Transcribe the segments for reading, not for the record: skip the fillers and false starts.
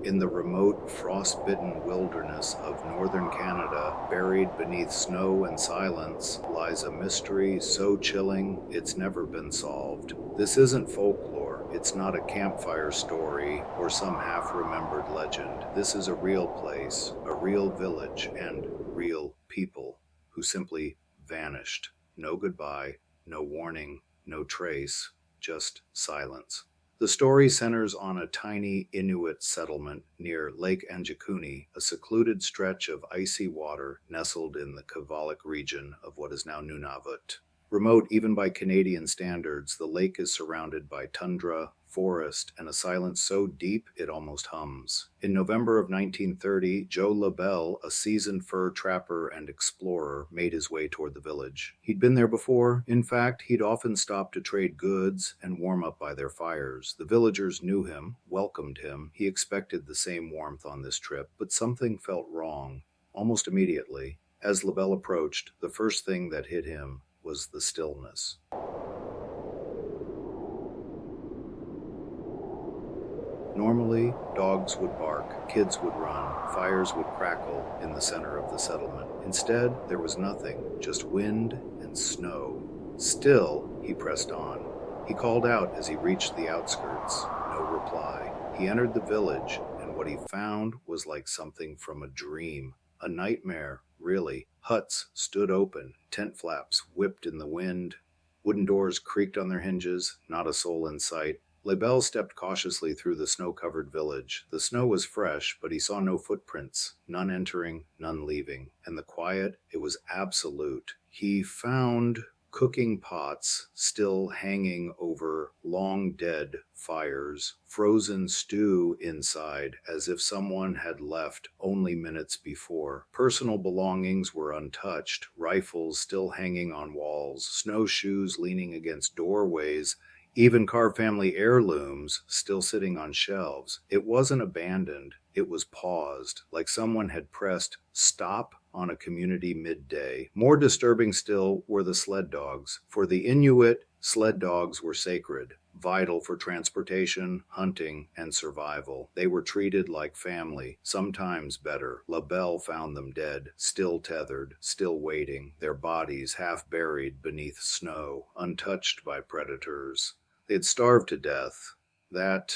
In the remote, frost-bitten wilderness of northern Canada, buried beneath snow and silence, lies a mystery so chilling it's never been solved. This isn't folklore. It's not a campfire story or some half-remembered legend. This is a real place, a real village, and real people who simply vanished. No goodbye, no warning, no trace, just silence. The story centers on a tiny Inuit settlement near Lake Anjikuni, a secluded stretch of icy water nestled in the Kavalik region of what is now Nunavut. Remote even by Canadian standards, the lake is surrounded by tundra, forest, and a silence so deep it almost hums. In November of 1930, Joe LaBelle, a seasoned fur trapper and explorer, made his way toward the village. He'd been there before. In fact, he'd often stopped to trade goods and warm up by their fires. The villagers knew him, welcomed him. He expected the same warmth on this trip, but something felt wrong, almost immediately. As LaBelle approached, the first thing that hit him was the stillness. Normally, dogs would bark, kids would run, fires would crackle in the center of the settlement. Instead, there was nothing, just wind and snow. Still, he pressed on. He called out as he reached the outskirts. No reply. He entered the village, and what he found was like something from a dream. A nightmare, really. Huts stood open, tent flaps whipped in the wind. Wooden doors creaked on their hinges, not a soul in sight. LaBelle stepped cautiously through the snow-covered village. The snow was fresh, but he saw no footprints, none entering, none leaving. And the quiet, it was absolute. He found cooking pots still hanging over long-dead fires, frozen stew inside as if someone had left only minutes before. Personal belongings were untouched, rifles still hanging on walls, snowshoes leaning against doorways, even carved family heirlooms still sitting on shelves. It wasn't abandoned, it was paused, like someone had pressed stop on a community midday. More disturbing still were the sled dogs. For the Inuit, sled dogs were sacred, vital for transportation, hunting, and survival. They were treated like family, sometimes better. LaBelle found them dead, still tethered, still waiting, their bodies half buried beneath snow, untouched by predators. They had starved to death. That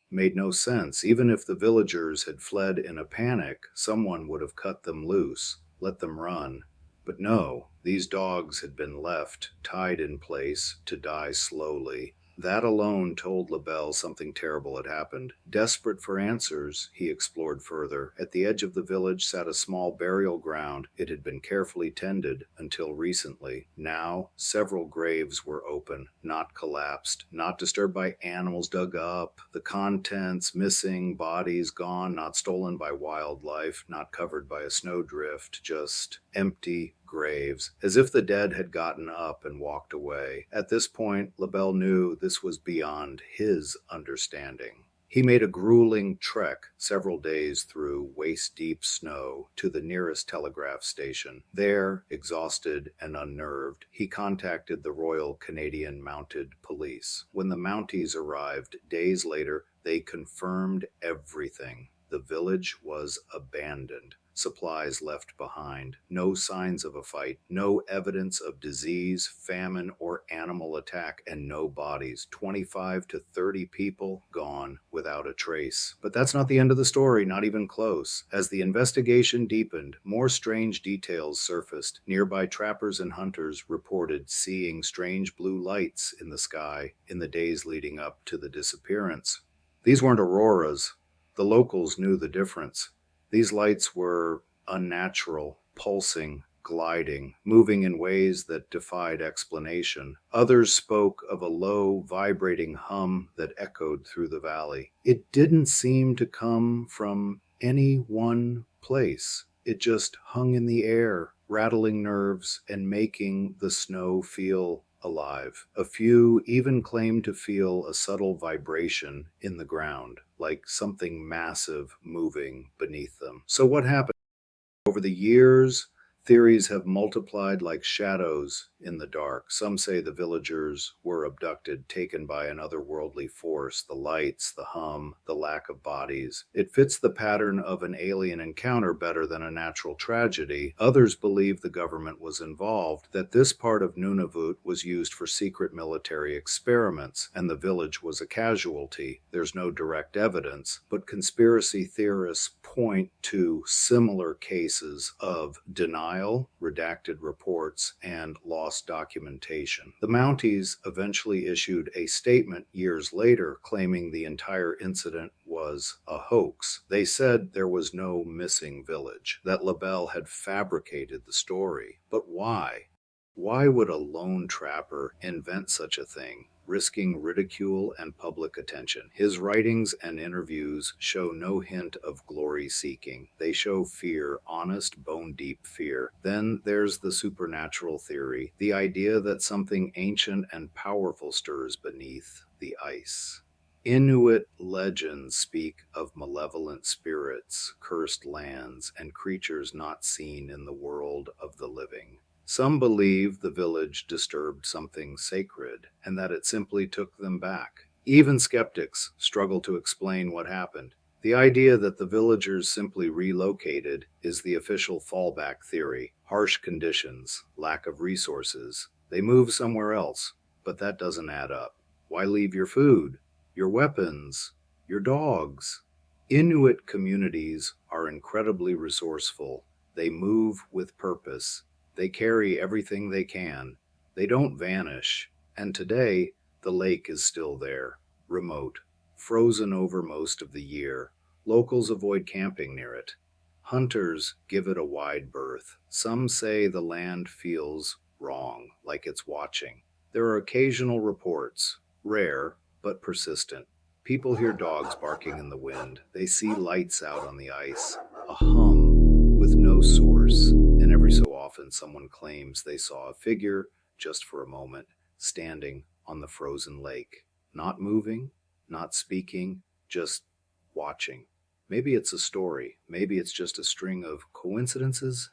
made no sense. Even if the villagers had fled in a panic, someone would have cut them loose, let them run. But no, these dogs had been left, tied in place, to die slowly. That alone told LaBelle something terrible had happened. Desperate for answers, he explored further. At the edge of the village sat a small burial ground. It had been carefully tended until recently. Now, several graves were open, not collapsed, not disturbed by animals dug up, the contents missing, bodies gone, not stolen by wildlife, not covered by a snowdrift, just empty graves, as if the dead had gotten up and walked away. At this point, LaBelle knew this was beyond his understanding. He made a grueling trek several days through waist-deep snow to the nearest telegraph station. There, exhausted and unnerved, he contacted the Royal Canadian Mounted Police. When the Mounties arrived days later, they confirmed everything. The village was abandoned. Supplies left behind, no signs of a fight, no evidence of disease, famine, or animal attack, and no bodies. 25 to 30 people gone without a trace. But that's not the end of the story, not even close. As the investigation deepened, more strange details surfaced. Nearby trappers and hunters reported seeing strange blue lights in the sky in the days leading up to the disappearance. These weren't auroras. The locals knew the difference. These lights were unnatural, pulsing, gliding, moving in ways that defied explanation. Others spoke of a low, vibrating hum that echoed through the valley. It didn't seem to come from any one place. It just hung in the air, rattling nerves and making the snow feel alive. A few even claimed to feel a subtle vibration in the ground, like something massive moving beneath them. So what happened? Over the years, Theories have multiplied like shadows in the dark. Some say the villagers were abducted, taken by an otherworldly force, the lights, the hum, the lack of bodies. It fits the pattern of an alien encounter better than a natural tragedy. Others believe the government was involved, that this part of Nunavut was used for secret military experiments, and the village was a casualty. There's no direct evidence, but conspiracy theorists point to similar cases of denial, redacted reports, and lost documentation. The Mounties eventually issued a statement years later claiming the entire incident was a hoax. They said there was no missing village, that LaBelle had fabricated the story. But why? Why would a lone trapper invent such a thing, risking ridicule and public attention? His writings and interviews show no hint of glory seeking. They show fear, honest, bone deep fear. Then there's the supernatural theory, the idea that something ancient and powerful stirs beneath the ice. Inuit legends speak of malevolent spirits, cursed lands, and creatures not seen in the world of the living. Some believe the village disturbed something sacred and that it simply took them back. Even skeptics struggle to explain what happened. The idea that the villagers simply relocated is the official fallback theory. Harsh conditions, lack of resources. They move somewhere else, but that doesn't add up. Why leave your food, your weapons, your dogs? Inuit communities are incredibly resourceful. They move with purpose. They carry everything they can. They don't vanish. And today, the lake is still there, remote, frozen over most of the year. Locals avoid camping near it. Hunters give it a wide berth. Some say the land feels wrong, like it's watching. There are occasional reports, rare but persistent. People hear dogs barking in the wind. They see lights out on the ice, a hum with no source, and every so often someone claims they saw a figure, just for a moment, standing on the frozen lake. Not moving, not speaking, just watching. Maybe it's a story. Maybe it's just a string of coincidences.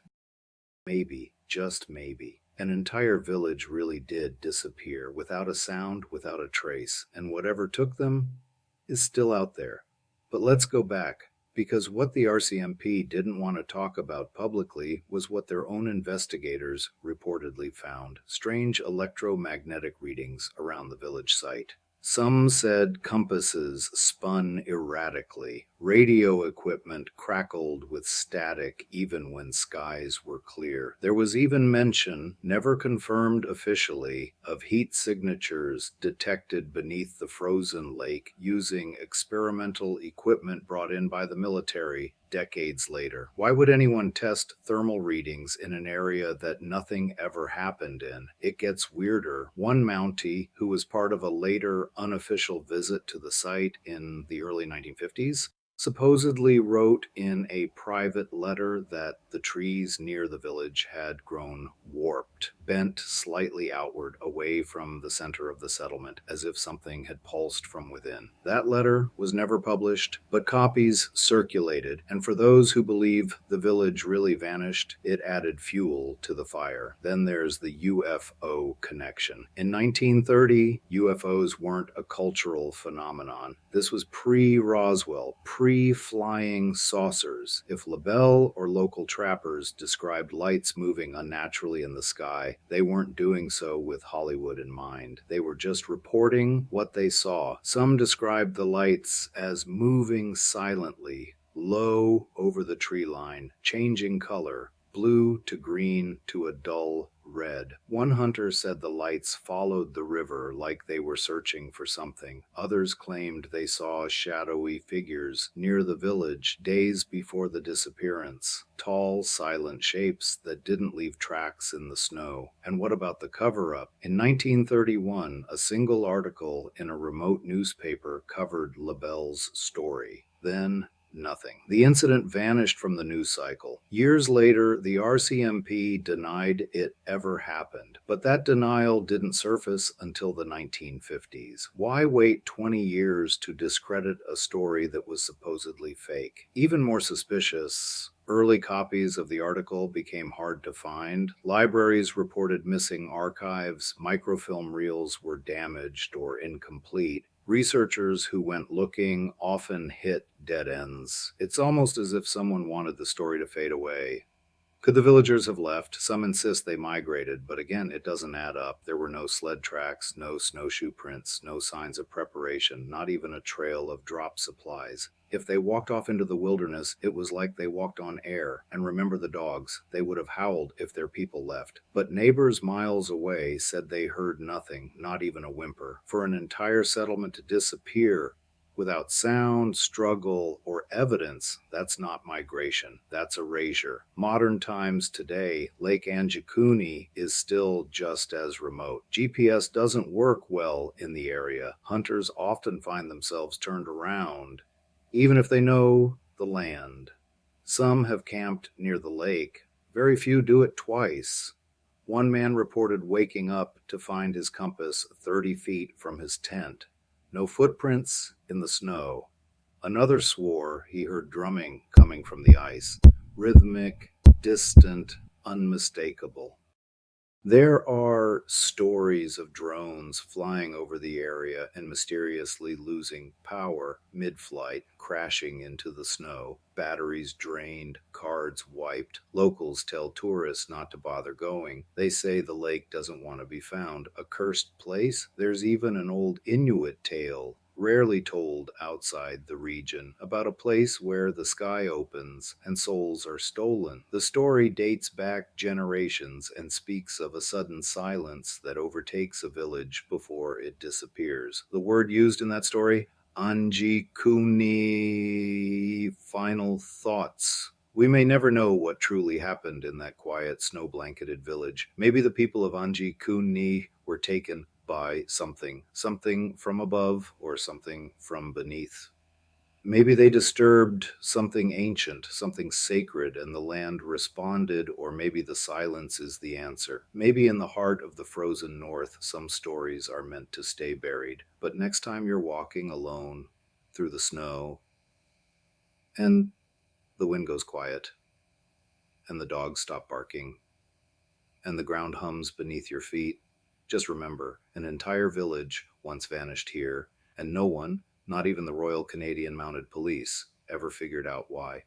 Maybe, just maybe, an entire village really did disappear without a sound, without a trace, and whatever took them is still out there. But let's go back, because what the RCMP didn't want to talk about publicly was what their own investigators reportedly found: strange electromagnetic readings around the village site. Some said compasses spun erratically, radio equipment crackled with static even when skies were clear. There was even mention, never confirmed officially, of heat signatures detected beneath the frozen lake using experimental equipment brought in by the military decades later. Why would anyone test thermal readings in an area that nothing ever happened in? It gets weirder. One Mountie, who was part of a later unofficial visit to the site in the early 1950s, supposedly wrote in a private letter that the trees near the village had grown warped, bent slightly outward away from the center of the settlement, as if something had pulsed from within. That letter was never published, but copies circulated, and for those who believe the village really vanished, it added fuel to the fire. Then there's the UFO connection. In 1930, UFOs weren't a cultural phenomenon. This was pre-Roswell, pre-flying saucers. If LaBelle or local trappers described lights moving unnaturally in the sky, they weren't doing so with Hollywood in mind. They were just reporting what they saw. Some described the lights as moving silently, low over the tree line, changing color, blue to green to a dull red. One hunter said the lights followed the river like they were searching for something. Others claimed they saw shadowy figures near the village days before the disappearance. Tall, silent shapes that didn't leave tracks in the snow. And what about the cover-up? In 1931, a single article in a remote newspaper covered LaBelle's story. Then nothing. The incident vanished from the news cycle. Years later, the RCMP denied it ever happened, but that denial didn't surface until the 1950s. Why wait 20 years to discredit a story that was supposedly fake? Even more suspicious Early copies of the article became hard to find. Libraries reported missing archives. Microfilm reels were damaged or incomplete. Researchers who went looking often hit dead ends. It's almost as if someone wanted the story to fade away. Could the villagers have left? Some insist they migrated, but again, it doesn't add up. There were no sled tracks, no snowshoe prints, no signs of preparation, not even a trail of drop supplies. If they walked off into the wilderness, it was like they walked on air. And remember the dogs. They would have howled if their people left. But neighbors miles away said they heard nothing, not even a whimper. For an entire settlement to disappear without sound, struggle, or evidence, that's not migration. That's erasure. Modern times today, Lake Anjikuni is still just as remote. GPS doesn't work well in the area. Hunters often find themselves turned around, even if they know the land. Some have camped near the lake. Very few do it twice. One man reported waking up to find his compass 30 feet from his tent. No footprints in the snow. Another swore he heard drumming coming from the ice, rhythmic, distant, unmistakable. There are stories of drones flying over the area and mysteriously losing power mid flight, crashing into the snow, batteries drained, cards wiped. Locals tell tourists not to bother going. They say the lake doesn't want to be found. A cursed place? There's even an old Inuit tale, rarely told outside the region, about a place where the sky opens and souls are stolen. The story dates back generations and speaks of a sudden silence that overtakes a village before it disappears. The word used in that story, Anjikuni, final thoughts. We may never know what truly happened in that quiet, snow blanketed village. Maybe the people of Anjikuni were taken by something from above or something from beneath. Maybe they disturbed something ancient, something sacred, and the land responded, or maybe the silence is the answer. Maybe in the heart of the frozen north, some stories are meant to stay buried. But next time you're walking alone through the snow and the wind goes quiet and the dogs stop barking and the ground hums beneath your feet, just remember, an entire village once vanished here, and no one, not even the Royal Canadian Mounted Police, ever figured out why.